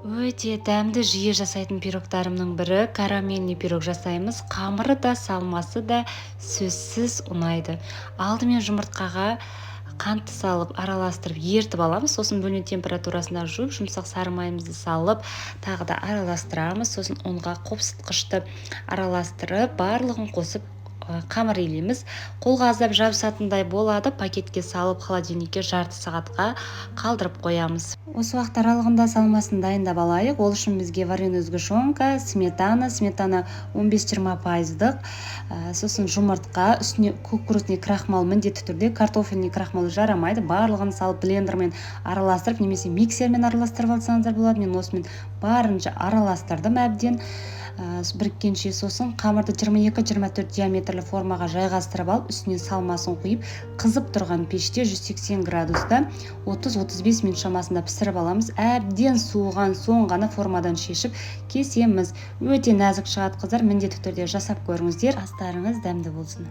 Өте дәмді жиі жасайтын пирогтарымның бірі карамельный пирог жасаймыз. Қамыры да, салмасы да сөзсіз ұнайды. Алдымен жұмыртқаға қантты салып, араластырып, ертіп аламыз. Сосын бөлме температурасына жуып, жұмсақ сары майымызды салып, тағы да араластырамыз. Сосын ұнға қопсытқышты араластырып, барлығын қосып қамыр илейміз. Қолға аздап жабысатындай болады, пакетке салып холодильникке жарты сағатқа қалдырып қоямыз. Осы уақыт аралығында салмасын дайындап алайық. Ол үшін бізге вареный сгущенка, сметана 15-20%, сосын жұмыртқа, үстіне кукурузный крахмал міндетті түрде, картофельный крахмал жарамайды. Барлығын салып блендермен араластырып, немесе миксермен араластырып алсаңыздар болады. Мен осымен барынша араластырдым әбден. Біріккенше сосын қамырды 22-24 диаметрлі формаға жайғастырып алып, үстіне салмасын құйып, қызып тұрған пеште 180 градуста 30-35 минут шамасында пісіріп аламыз. Әбден суыған соң ғана формадан шешіп кесеміз. Өте нәзік шығады қыздар, міндетті түрде жасап көріңіздер. Астарыңыз дәмді болсын.